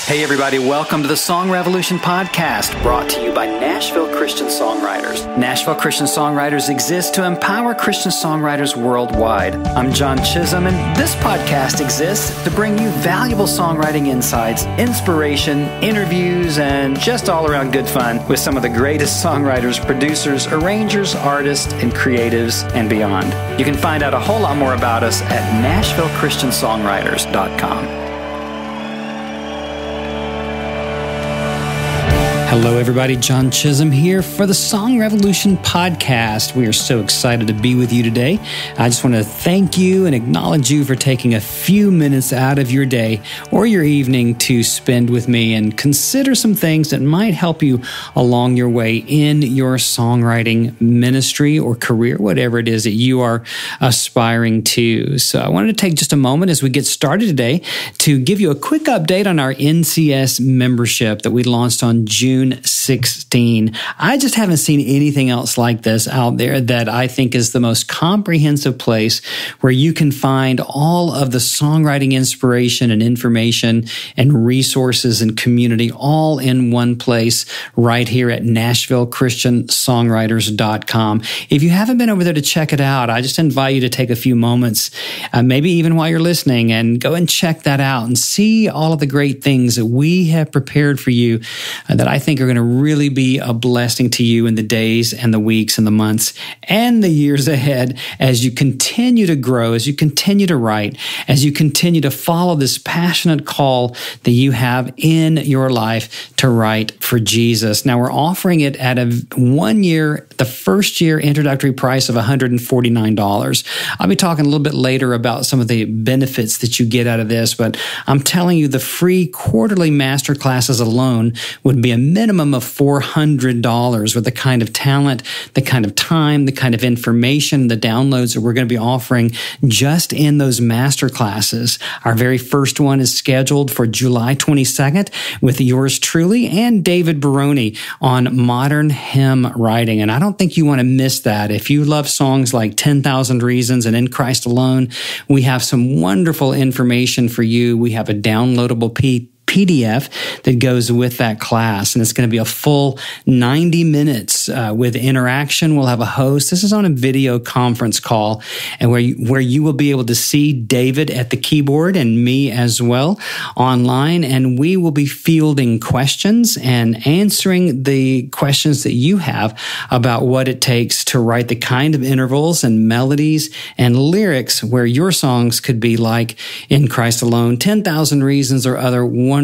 Hey everybody, welcome to the Song Revolution podcast, brought to you by Nashville Christian Songwriters. Nashville Christian Songwriters exists to empower Christian songwriters worldwide. I'm John Chisum, and this podcast exists to bring you valuable songwriting insights, inspiration, interviews, and just all around good fun with some of the greatest songwriters, producers, arrangers, artists, and creatives, and beyond. You can find out a whole lot more about us at NashvilleChristianSongwriters.com. Hello, everybody. John Chisum here for the Song Revolution podcast. We are so excited to be with you today. I just want to thank you and acknowledge you for taking a few minutes out of your day or your evening to spend with me and consider some things that might help you along your way in your songwriting ministry or career, whatever it is that you are aspiring to. So I wanted to take just a moment as we get started today to give you a quick update on our NCS membership that we launched on June 16. I just haven't seen anything else like this out there that I think is the most comprehensive place where you can find all of the songwriting inspiration and information and resources and community all in one place right here at NashvilleChristianSongwriters.com. If you haven't been over there to check it out, I just invite you to take a few moments, maybe even while you're listening, and go and check that out and see all of the great things that we have prepared for you that I think are going to really be a blessing to you in the days and the weeks and the months and the years ahead as you continue to grow, as you continue to write, as you continue to follow this passionate call that you have in your life to write for Jesus. Now, we're offering it at a 1 year, the first year introductory price of $149. I'll be talking a little bit later about some of the benefits that you get out of this, but I'm telling you, the free quarterly master classes alone would be a minimum of $400 with the kind of talent, the kind of time, the kind of information, the downloads that we're going to be offering just in those master classes. Our very first one is scheduled for July 22nd with yours truly and David Baroni on modern hymn writing. And I don't think you want to miss that. If you love songs like 10,000 Reasons and In Christ Alone, we have some wonderful information for you. We have a downloadable PDF that goes with that class, and it's going to be a full 90 minutes with interaction. We'll have a host. This is on a video conference call, and where you will be able to see David at the keyboard and me as well online, and we will be fielding questions and answering the questions that you have about what it takes to write the kind of intervals and melodies and lyrics where your songs could be like In Christ Alone, 10,000 Reasons, or other wonderful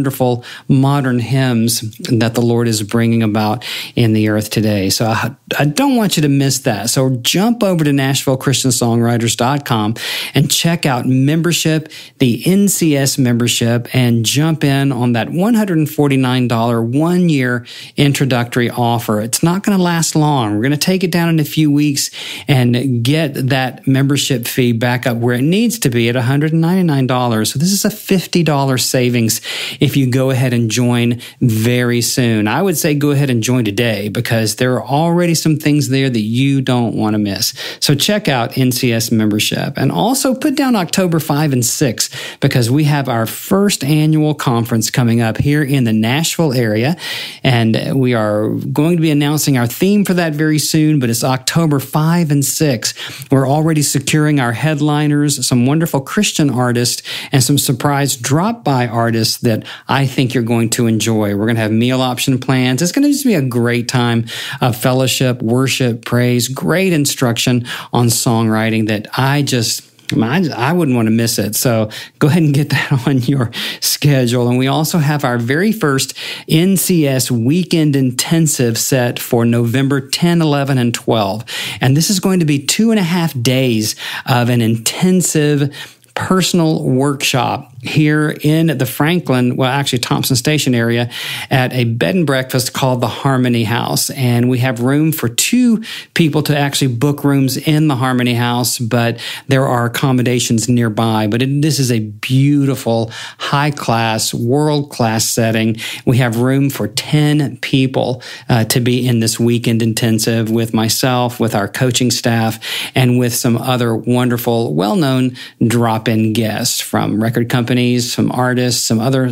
modern hymns that the Lord is bringing about in the earth today. So I don't want you to miss that. So jump over to NashvilleChristianSongwriters.com and check out membership, the NCS membership, and jump in on that $149 1-year introductory offer. It's not going to last long. We're going to take it down in a few weeks and get that membership fee back up where it needs to be at $199. So this is a $50 savings if you go ahead and join very soon. I would say go ahead and join today because there are already some things there that you don't want to miss. So check out NCS membership, and also put down October 5 and 6 because we have our first annual conference coming up here in the Nashville area, and we are going to be announcing our theme for that very soon, but it's October 5 and 6. We're already securing our headliners, some wonderful Christian artists, and some surprise drop-by artists that I think you're going to enjoy. We're going to have meal option plans. It's going to just be a great time of fellowship, worship, praise, great instruction on songwriting that I wouldn't want to miss it. So go ahead and get that on your schedule. And we also have our very first NCS weekend intensive set for November 10, 11, and 12. And this is going to be 2.5 days of an intensive personal workshop here in the Thompson Station area at a bed and breakfast called the Harmony House. And we have room for 2 people to actually book rooms in the Harmony House, but there are accommodations nearby. But this is a beautiful, high-class, world-class setting. We have room for 10 people to be in this weekend intensive with myself, with our coaching staff, and with some other wonderful, well-known drop-in guests from record companies, companies, some artists, some other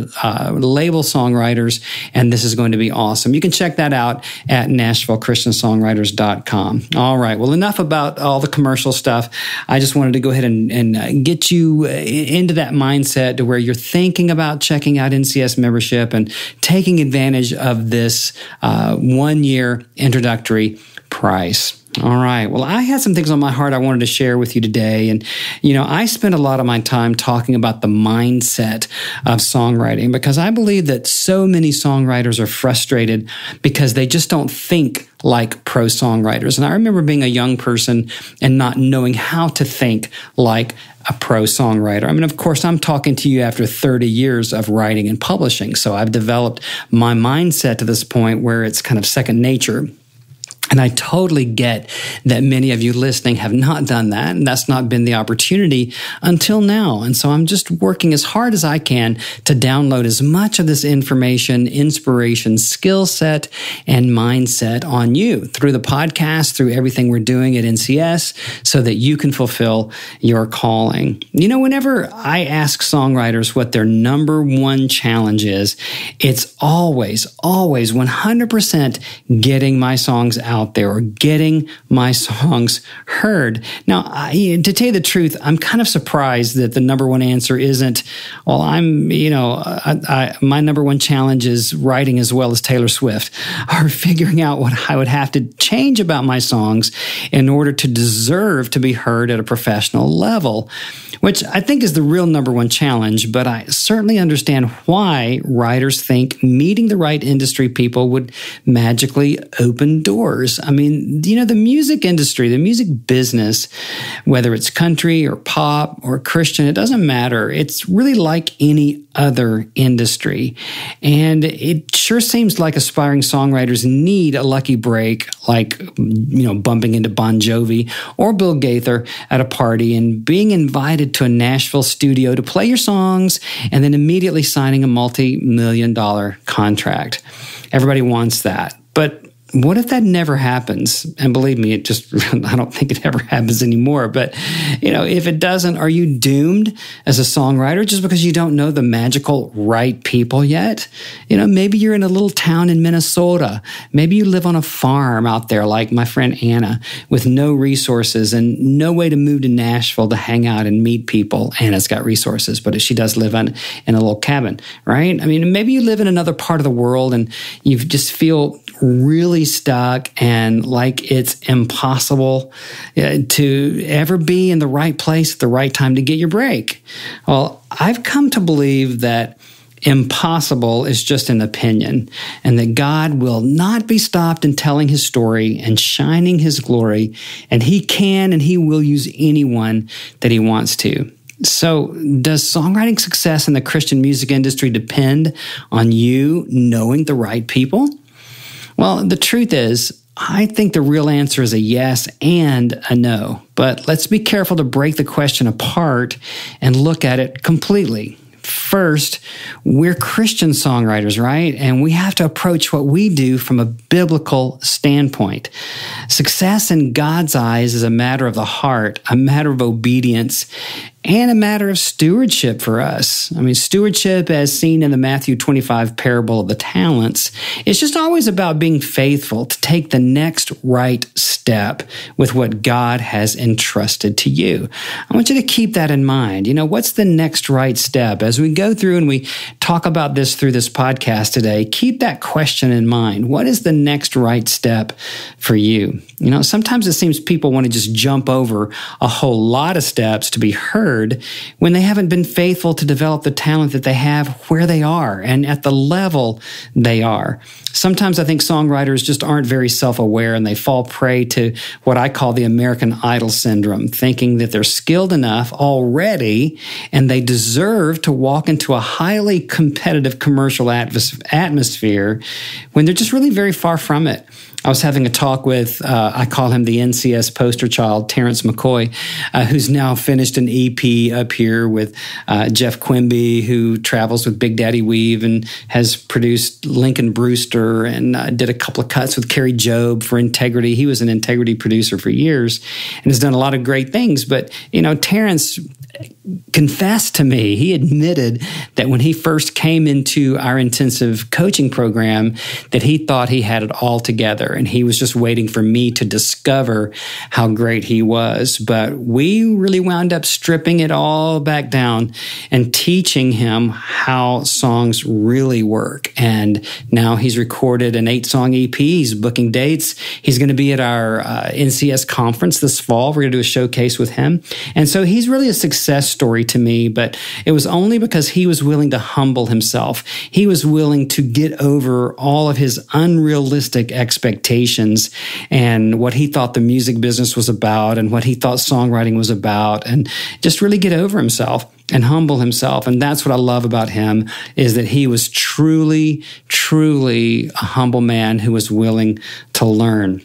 label songwriters, and this is going to be awesome. You can check that out at NashvilleChristianSongwriters.com. All right. Well, enough about all the commercial stuff. I just wanted to go ahead and get you into that mindset to where you're thinking about checking out NCS membership and taking advantage of this 1-year introductory price. All right. Well, I had some things on my heart I wanted to share with you today. And, I spent a lot of my time talking about the mindset of songwriting because I believe that so many songwriters are frustrated because they just don't think like pro songwriters. And I remember being a young person and not knowing how to think like a pro songwriter. I mean, of course, I'm talking to you after 30 years of writing and publishing. So I've developed my mindset to this point where it's kind of second nature. And I totally get that many of you listening have not done that, and that's not been the opportunity until now. And so I'm just working as hard as I can to download as much of this information, inspiration, skill set, and mindset on you through the podcast, through everything we're doing at NCS, so that you can fulfill your calling. Whenever I ask songwriters what their number one challenge is, it's always 100% getting my songs out there or getting my songs heard. Now, to tell you the truth, I'm kind of surprised that the number one answer isn't, well, my number one challenge is writing as well as Taylor Swift, or figuring out what I would have to change about my songs in order to deserve to be heard at a professional level, which I think is the real number one challenge. But I certainly understand why writers think meeting the right industry people would magically open doors. I mean, the music industry, the music business, whether it's country or pop or Christian, it doesn't matter. It's really like any other industry. And it sure seems like aspiring songwriters need a lucky break, like, bumping into Bon Jovi or Bill Gaither at a party and being invited to a Nashville studio to play your songs and then immediately signing a multi-million-dollar contract. Everybody wants that. But what if that never happens? And believe me, I don't think it ever happens anymore. But, if it doesn't, are you doomed as a songwriter just because you don't know the magical right people yet? Maybe you're in a little town in Minnesota. Maybe you live on a farm out there like my friend Anna with no resources and no way to move to Nashville to hang out and meet people. Anna's got resources, but she does live in a little cabin, right? I mean, maybe you live in another part of the world and you just feel really stuck and like it's impossible to ever be in the right place at the right time to get your break. Well, I've come to believe that impossible is just an opinion and that God will not be stopped in telling his story and shining his glory, and he can and he will use anyone that he wants to. So does songwriting success in the Christian music industry depend on you knowing the right people? Well, the truth is, I think the real answer is a yes and a no. But let's be careful to break the question apart and look at it completely. First, we're Christian songwriters, right? And we have to approach what we do from a biblical standpoint. Success in God's eyes is a matter of the heart, a matter of obedience, and a matter of stewardship for us. I mean, stewardship, as seen in the Matthew 25 parable of the talents, is just always about being faithful to take the next right step with what God has entrusted to you. I want you to keep that in mind. What's the next right step? As we go through and we talk about this through this podcast today, keep that question in mind. What is the next right step for you? Sometimes it seems people want to just jump over a whole lot of steps to be heard when they haven't been faithful to develop the talent that they have where they are and at the level they are. Sometimes I think songwriters just aren't very self-aware and they fall prey to what I call the American Idol syndrome, thinking that they're skilled enough already and they deserve to walk into a highly competitive commercial atmosphere when they're just really very far from it. I was having a talk with, I call him the NCS poster child, Terrence McCoy, who's now finished an EP up here with Jeff Quimby, who travels with Big Daddy Weave and has produced Lincoln Brewster and did a couple of cuts with Carrie Job for Integrity. He was an Integrity producer for years and has done a lot of great things. But, Terrence confessed to me, he admitted that when he first came into our intensive coaching program, that he thought he had it all together and he was just waiting for me to discover how great he was. But we really wound up stripping it all back down and teaching him how songs really work. And now he's recorded an 8-song EP. He's booking dates. He's going to be at our NCS conference this fall. We're going to do a showcase with him. And so he's really a success story to me, but it was only because he was willing to humble himself. He was willing to get over all of his unrealistic expectations and what he thought the music business was about and what he thought songwriting was about, and just really get over himself and humble himself. And that's what I love about him, is that he was truly, truly a humble man who was willing to learn.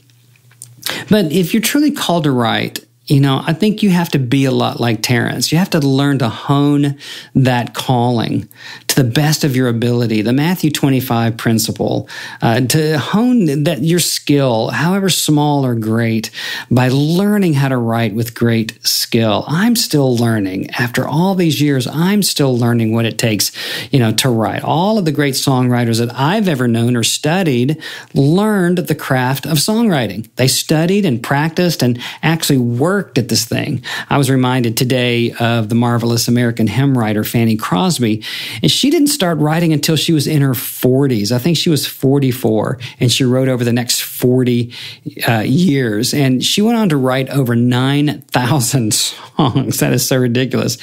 But if you're truly called to write, I think you have to be a lot like Terrence. You have to learn to hone that calling to the best of your ability, the Matthew 25 principle, to hone that your skill, however small or great, by learning how to write with great skill. I'm still learning. After all these years, I'm still learning what it takes, to write. All of the great songwriters that I've ever known or studied learned the craft of songwriting. They studied and practiced and actually worked at this thing. I was reminded today of the marvelous American hymn writer Fanny Crosby, and she didn't start writing until she was in her 40s. I think she was 44, and she wrote over the next 40 years, and she went on to write over 9,000 songs. That is so ridiculous.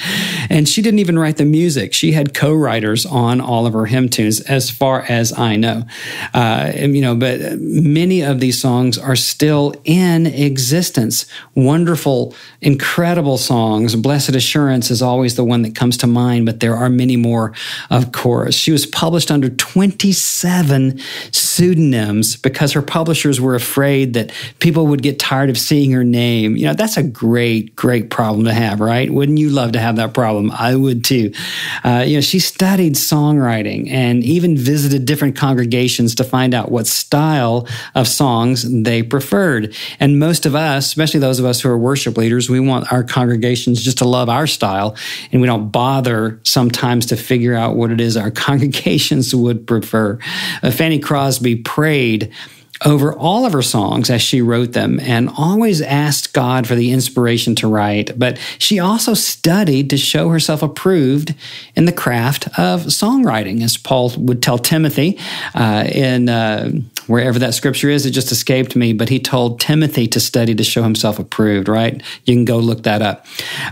And she didn't even write the music. She had co-writers on all of her hymn tunes, as far as I know. But many of these songs are still in existence. Wonderful, incredible songs. Blessed Assurance is always the one that comes to mind, but there are many more, of course. She was published under 27 pseudonyms because her publishers were afraid that people would get tired of seeing her name. That's a great, great problem to have, right? Wouldn't you love to have that problem? I would too. She studied songwriting and even visited different congregations to find out what style of songs they preferred. And most of us, especially those of us who are worship leaders, we want our congregations just to love our style, and we don't bother sometimes to figure out what it is our congregations would prefer. Fanny Crosby prayed over all of her songs as she wrote them and always asked God for the inspiration to write. But she also studied to show herself approved in the craft of songwriting, as Paul would tell Timothy in wherever that scripture is. It just escaped me, but he told Timothy to study to show himself approved, right? You can go look that up.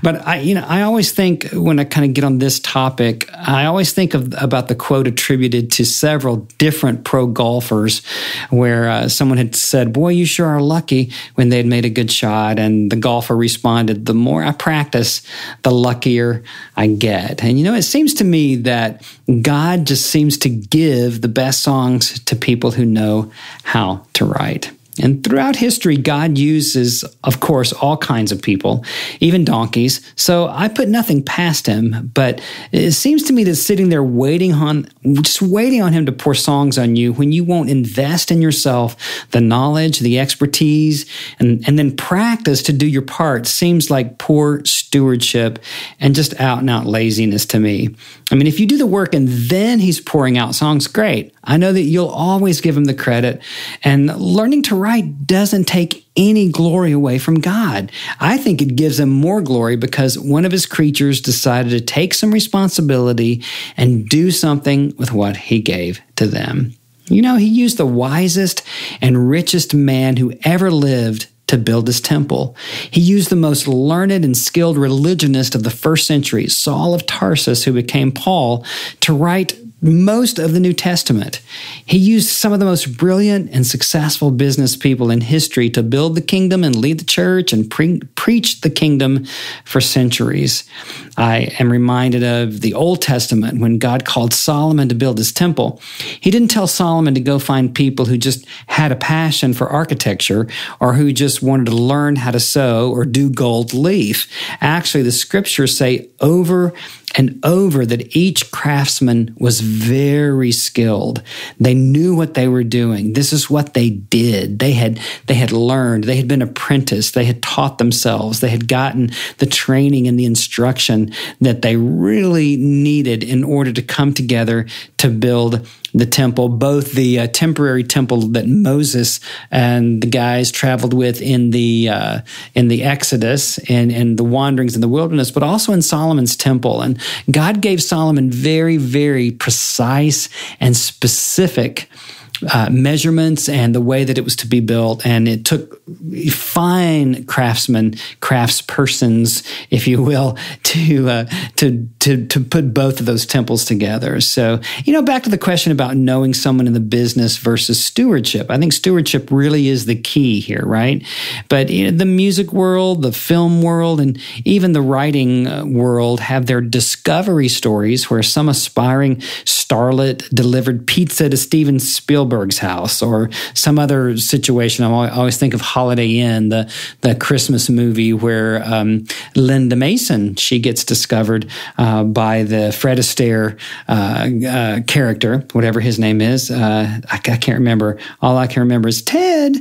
But I always think, when I kind of get on this topic, I always think about the quote attributed to several different pro golfers where someone had said, "Boy, you sure are lucky," when they'd made a good shot. And the golfer responded, "The more I practice, the luckier I get." And it seems to me that God just seems to give the best songs to people who know how to write. And throughout history, God uses, of course, all kinds of people, even donkeys. So I put nothing past him, but it seems to me that sitting there waiting on him to pour songs on you when you won't invest in yourself, the knowledge, the expertise, and then practice to do your part seems like poor stewardship and just out and out laziness to me. If you do the work and then he's pouring out songs, great. I know that you'll always give him the credit, and learning to write doesn't take any glory away from God. I think it gives him more glory because one of his creatures decided to take some responsibility and do something with what he gave to them. He used the wisest and richest man who ever lived to build his temple. He used the most learned and skilled religionist of the first century, Saul of Tarsus, who became Paul, to write most of the New Testament. He used some of the most brilliant and successful business people in history to build the kingdom and lead the church and preach the kingdom for centuries. I am reminded of the Old Testament when God called Solomon to build his temple. He didn't tell Solomon to go find people who just had a passion for architecture or who just wanted to learn how to sew or do gold leaf. Actually, the scriptures say over and over that each craftsman was very skilled. They knew what they were doing. This is what they did. They had learned. They had been apprenticed. They had taught themselves. They had gotten the training and the instruction that they really needed in order to come together to build the temple, both the temporary temple that Moses and the guys traveled with in the Exodus and the wanderings in the wilderness, but also in Solomon's temple. And God gave Solomon very, very precise and specific measurements and the way that it was to be built. And it took fine craftspersons, if you will, to put both of those temples together. So, back to the question about knowing someone in the business versus stewardship. I think stewardship really is the key here, right? But the music world, the film world, and even the writing world have their discovery stories where some aspiring starlet delivered pizza to Steven Spielberg's house, or some other situation. I always think of Holiday Inn, the Christmas movie where Linda Mason, she gets discovered by the Fred Astaire character, whatever his name is. I can't remember. All I can remember is Ted.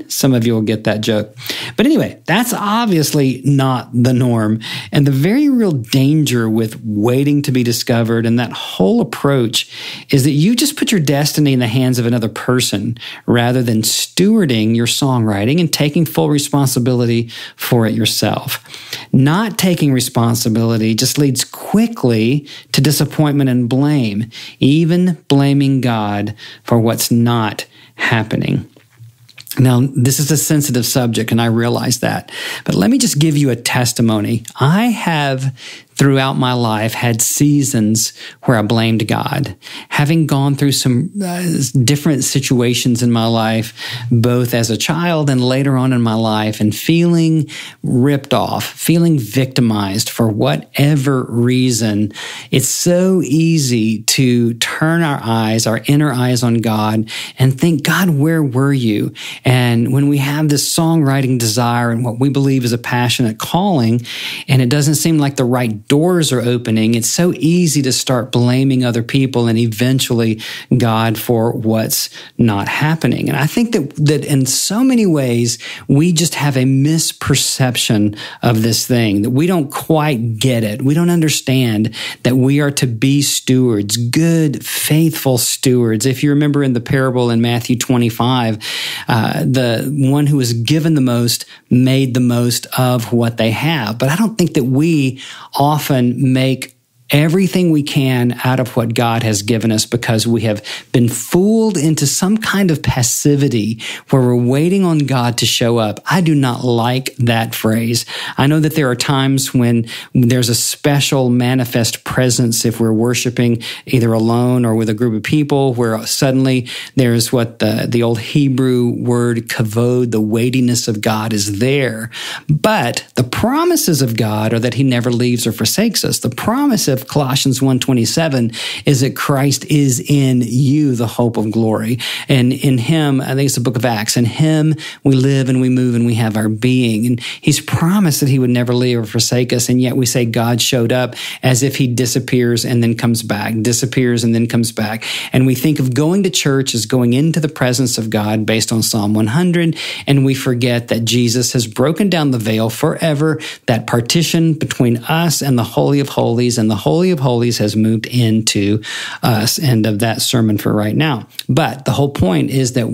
Some of you will get that joke. But anyway, that's obviously not the norm. And the very real danger with waiting to be discovered and that whole approach is that you just put your destiny in the hands of another person rather than stewarding your songwriting and taking full responsibility for it yourself. Not taking responsibility just leads quickly to disappointment and blame, even blaming God for what's not happening. Now, this is a sensitive subject, and I realize that. But let me just give you a testimony. I have, throughout my life, had seasons where I blamed God. Having gone through some different situations in my life, both as a child and later on in my life, and feeling ripped off, feeling victimized for whatever reason, it's so easy to turn our inner eyes on God and think, God, where were you? And when we have this songwriting desire and what we believe is a passionate calling, and it doesn't seem like the right doors are opening, it's so easy to start blaming other people and eventually God for what's not happening. And I think that in so many ways, we just have a misperception of this thing, that we don't quite get it. We don't understand that we are to be stewards, good, faithful stewards. If you remember in the parable in Matthew 25, the one who was given the most made the most of what they have. But I don't think that we often make everything we can out of what God has given us because we have been fooled into some kind of passivity where we're waiting on God to show up. I do not like that phrase. I know that there are times when there's a special manifest presence if we're worshiping either alone or with a group of people, where suddenly there's what the old Hebrew word kavod, the weightiness of God, is there. But the promises of God are that He never leaves or forsakes us. The promise of Colossians 1:27 is that Christ is in you, the hope of glory. And in Him, I think it's the book of Acts, in Him we live and we move and we have our being. And He's promised that He would never leave or forsake us. And yet we say God showed up as if He disappears and then comes back, disappears and then comes back. And we think of going to church as going into the presence of God based on Psalm 100. And we forget that Jesus has broken down the veil forever, that partition between us and the Holy of Holies, and the Holy of Holies has moved into us. End of that sermon for right now. But the whole point is that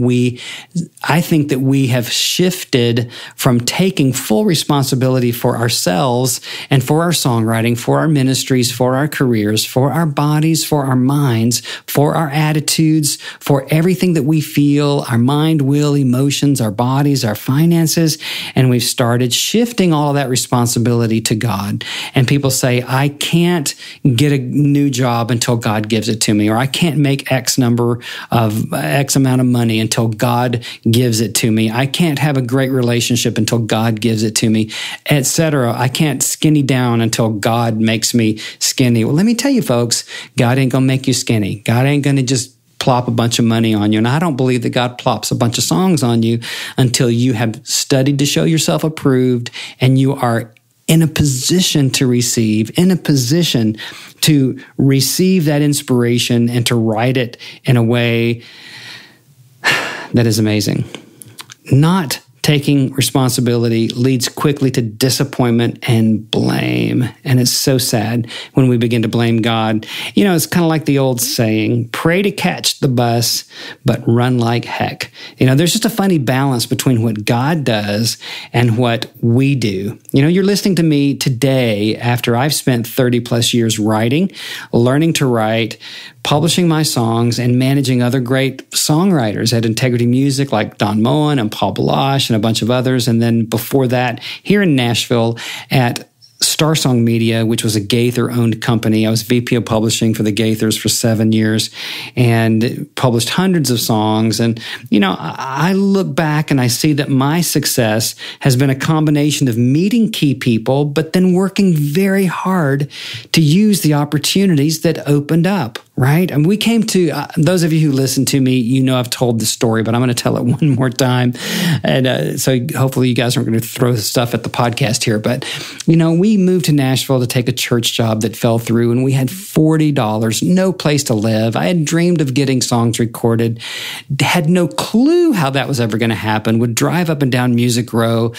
I think that we have shifted from taking full responsibility for ourselves and for our songwriting, for our ministries, for our careers, for our bodies, for our minds, for our attitudes, for everything that we feel, our mind, will, emotions, our bodies, our finances. And we've started shifting all of that responsibility to God. And people say, I can't get a new job until God gives it to me, or I can't make X amount of money until God gives it to me. I can't have a great relationship until God gives it to me, etc. I can't skinny down until God makes me skinny. Well, let me tell you, folks, God ain't going to make you skinny. God ain't going to just plop a bunch of money on you. And I don't believe that God plops a bunch of songs on you until you have studied to show yourself approved and you are in a position to receive, in a position to receive that inspiration and to write it in a way that is amazing. Not taking responsibility leads quickly to disappointment and blame. And it's so sad when we begin to blame God. You know, it's kind of like the old saying, pray to catch the bus, but run like heck. You know, there's just a funny balance between what God does and what we do. You know, you're listening to me today after I've spent 30 plus years writing, learning to write, publishing my songs, and managing other great songwriters at Integrity Music like Don Moen and Paul Balash and a bunch of others. And then before that, here in Nashville at Star Song Media, which was a Gaither-owned company. I was VP of publishing for the Gaithers for 7 years and published hundreds of songs. And, you know, I look back and I see that my success has been a combination of meeting key people, but then working very hard to use the opportunities that opened up. Right? And we came to, those of you who listen to me, you know I've told the story, but I'm going to tell it one more time. And so hopefully you guys aren't going to throw stuff at the podcast here. But, you know, we moved to Nashville to take a church job that fell through, and we had $40, no place to live. I had dreamed of getting songs recorded, had no clue how that was ever going to happen, would drive up and down Music Row,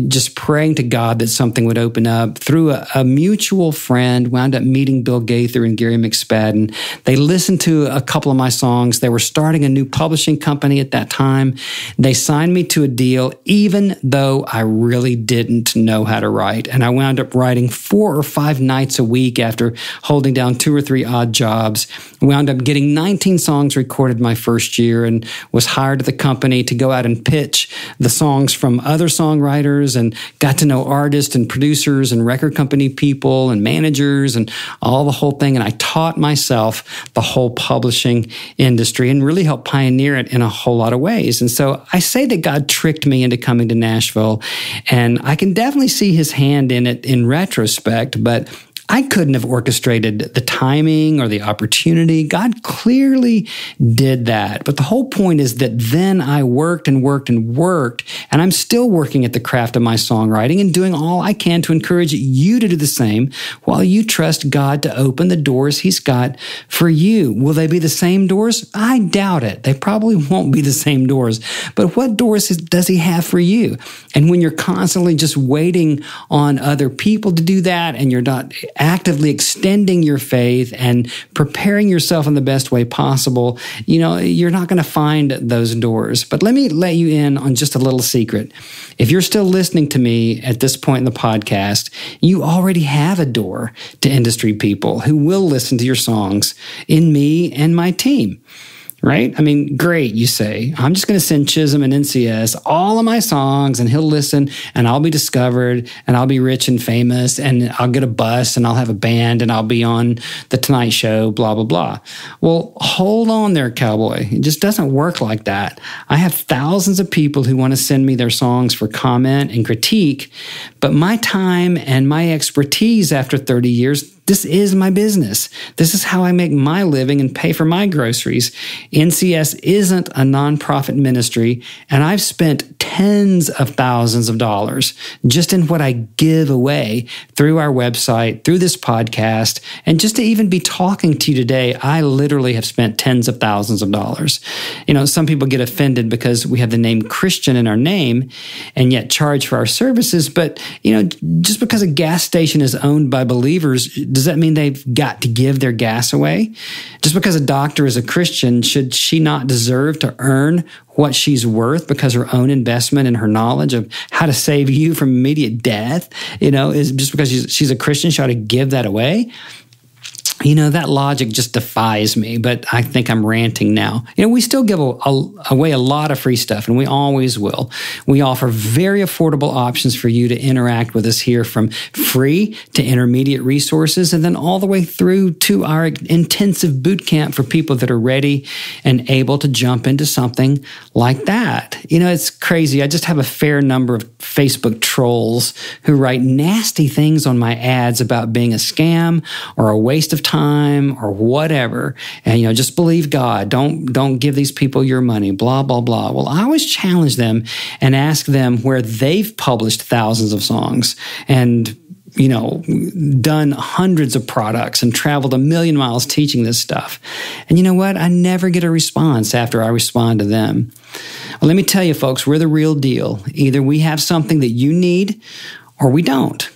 just praying to God that something would open up. Through a mutual friend, wound up meeting Bill Gaither and Gary McSpadden. They listened to a couple of my songs. They were starting a new publishing company at that time. They signed me to a deal, even though I really didn't know how to write. And I wound up writing 4 or 5 nights a week after holding down 2 or 3 odd jobs. Wound up getting 19 songs recorded my first year and was hired at the company to go out and pitch the songs from other songwriters, and got to know artists and producers and record company people and managers and all the whole thing. And I taught myself the whole publishing industry and really helped pioneer it in a whole lot of ways. And so I say that God tricked me into coming to Nashville, and I can definitely see his hand in it in retrospect, but I couldn't have orchestrated the timing or the opportunity. God clearly did that. But the whole point is that then I worked and worked and worked, and I'm still working at the craft of my songwriting and doing all I can to encourage you to do the same while you trust God to open the doors he's got for you. Will they be the same doors? I doubt it. They probably won't be the same doors. But what doors does he have for you? And when you're constantly just waiting on other people to do that, and you're not actively extending your faith and preparing yourself in the best way possible, you know, you're not going to find those doors. But let me let you in on just a little secret. If you're still listening to me at this point in the podcast, you already have a door to industry people who will listen to your songs in me and my team. Right? I mean, great, you say. I'm just going to send Chisum and NCS all of my songs, and he'll listen, and I'll be discovered, and I'll be rich and famous, and I'll get a bus, and I'll have a band, and I'll be on The Tonight Show, blah, blah, blah. Well, hold on there, cowboy. It just doesn't work like that. I have thousands of people who want to send me their songs for comment and critique, but my time and my expertise after 30 years, this is my business. This is how I make my living and pay for my groceries. NCS isn't a nonprofit ministry, and I've spent tens of thousands of dollars just in what I give away through our website, through this podcast, and just to even be talking to you today, I literally have spent tens of thousands of dollars. You know, some people get offended because we have the name Christian in our name and yet charge for our services, but, you know, just because a gas station is owned by believers, does that mean they've got to give their gas away? Just because a doctor is a Christian, should she not deserve to earn what she's worth because her own investment and her knowledge of how to save you from immediate death, you know, is just because she's a Christian, she ought to give that away? You know, that logic just defies me, but I think I'm ranting now. You know, we still give away a lot of free stuff, and we always will. We offer very affordable options for you to interact with us here, from free to intermediate resources, and then all the way through to our intensive boot camp for people that are ready and able to jump into something like that. You know, it's crazy. I just have a fair number of Facebook trolls who write nasty things on my ads about being a scam or a waste of time or whatever. And, you know, just believe God. Don't give these people your money, blah, blah, blah. Well, I always challenge them and ask them where they've published thousands of songs and done hundreds of products and traveled 1,000,000 miles teaching this stuff. And you know what? I never get a response after I respond to them. Well, let me tell you, folks, we're the real deal. Either we have something that you need or we don't.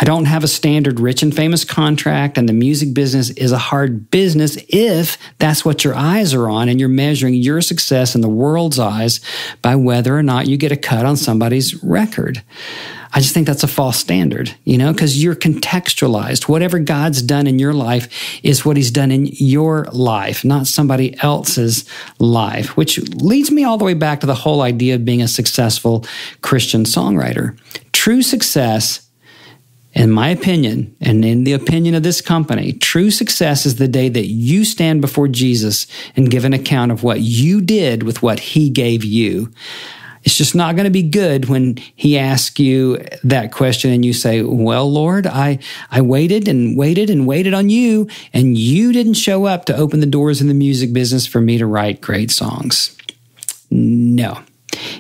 I don't have a standard rich and famous contract, and the music business is a hard business if that's what your eyes are on and you're measuring your success in the world's eyes by whether or not you get a cut on somebody's record. I just think that's a false standard, because you're contextualized. Whatever God's done in your life is what he's done in your life, not somebody else's life, which leads me all the way back to the whole idea of being a successful Christian songwriter. True success, in my opinion, and in the opinion of this company, true success is the day that you stand before Jesus and give an account of what you did with what he gave you. It's just not going to be good when he asks you that question and you say, well, Lord, I waited and waited and waited on you, and you didn't show up to open the doors in the music business for me to write great songs. No.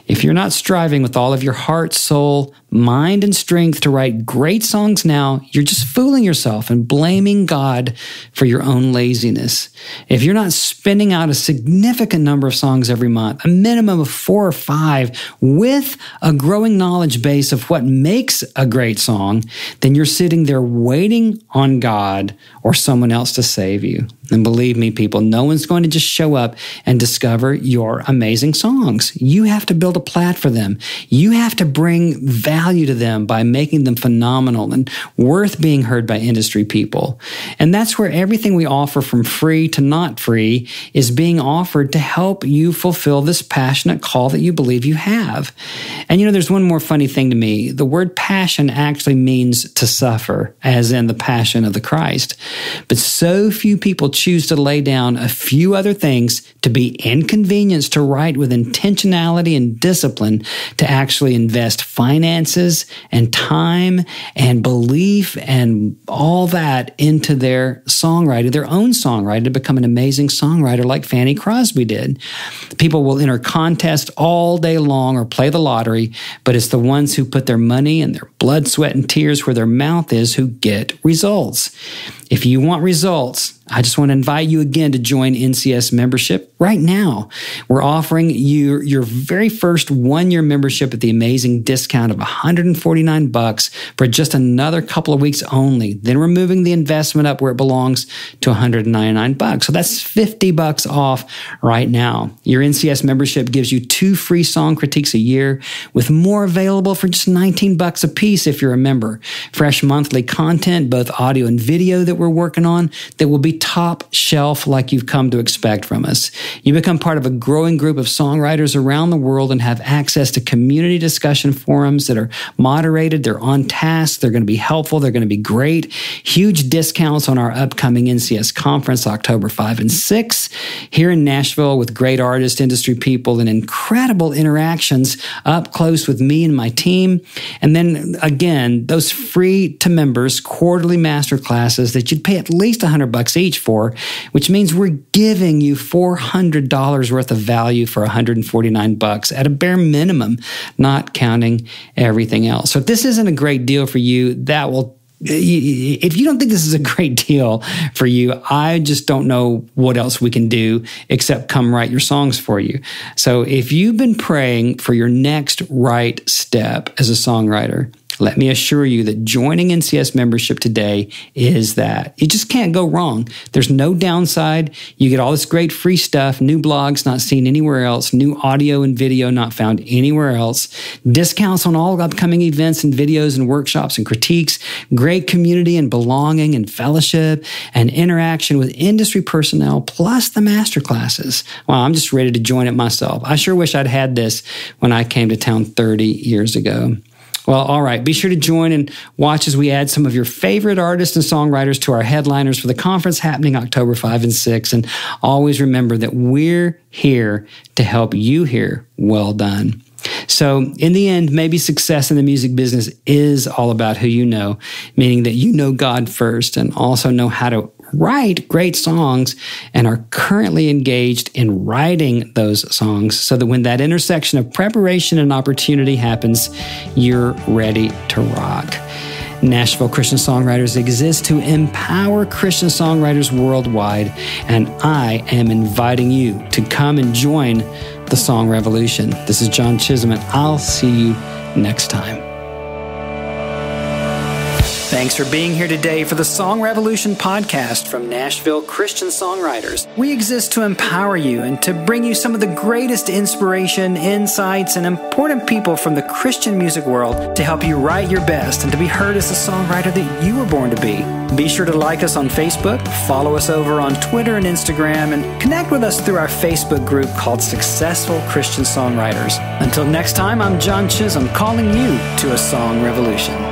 If you're not striving with all of your heart, soul, mind, and strength to write great songs now, you're just fooling yourself and blaming God for your own laziness. If you're not spinning out a significant number of songs every month, a minimum of 4 or 5, with a growing knowledge base of what makes a great song, then you're sitting there waiting on God or someone else to save you. And believe me, people, no one's going to just show up and discover your amazing songs. You have to build a plat for them. You have to bring value to them by making them phenomenal and worth being heard by industry people. And that's where everything we offer, from free to not free, is being offered to help you fulfill this passionate call that you believe you have. And there's one more funny thing to me. The word passion actually means to suffer, as in the passion of the Christ. But so few people choose to lay down a few other things to be inconvenienced to write with intentionality and discipline, to actually invest finances and time and belief and all that into their songwriting, their own songwriting, to become an amazing songwriter like Fanny Crosby did. People will enter contests all day long or play the lottery, but it's the ones who put their money and their blood, sweat, and tears where their mouth is who get results. If you want results, I just want to invite you again to join NCS membership right now. We're offering you your very first 1-year membership at the amazing discount of $149 for just another couple of weeks only. Then we're moving the investment up where it belongs to $199. So that's $50 off right now. Your NCS membership gives you 2 free song critiques a year, with more available for just $19 a piece if you're a member. Fresh monthly content, both audio and video, that we're working on, that will be top shelf like you've come to expect from us. You become part of a growing group of songwriters around the world and have access to community discussion forums that are moderated. They're on task. They're going to be helpful. They're going to be great. Huge discounts on our upcoming NCS conference, October 5 and 6, here in Nashville, with great artists, industry people, and incredible interactions up close with me and my team. And then again, those free to members quarterly master classes that you'd pay at least $100 each for, which means we're giving you $400 worth of value for $149 at a bare minimum, not counting everything else. So if this isn't a great deal for you, if you don't think this is a great deal for you, I just don't know what else we can do except come write your songs for you. So if you've been praying for your next right step as a songwriter, let me assure you that joining NCS membership today is that. You just can't go wrong. There's no downside. You get all this great free stuff, new blogs not seen anywhere else, new audio and video not found anywhere else, discounts on all upcoming events and videos and workshops and critiques, great community and belonging and fellowship and interaction with industry personnel, plus the master classes. Wow, I'm just ready to join it myself. I sure wish I'd had this when I came to town 30 years ago. Well, all right. Be sure to join and watch as we add some of your favorite artists and songwriters to our headliners for the conference happening October 5 and 6. And always remember that we're here to help you hear well done. So in the end, maybe success in the music business is all about who you know, meaning that you know God first and also know how to write great songs and are currently engaged in writing those songs so that when that intersection of preparation and opportunity happens, you're ready to rock. Nashville Christian Songwriters exists to empower Christian songwriters worldwide, and I am inviting you to come and join the Song Revolution. This is John Chisum, and I'll see you next time. Thanks for being here today for the Song Revolution podcast from Nashville Christian Songwriters. We exist to empower you and to bring you some of the greatest inspiration, insights, and important people from the Christian music world to help you write your best and to be heard as the songwriter that you were born to be. Be sure to like us on Facebook, follow us over on Twitter and Instagram, and connect with us through our Facebook group called Successful Christian Songwriters. Until next time, I'm John Chisum, calling you to a Song Revolution.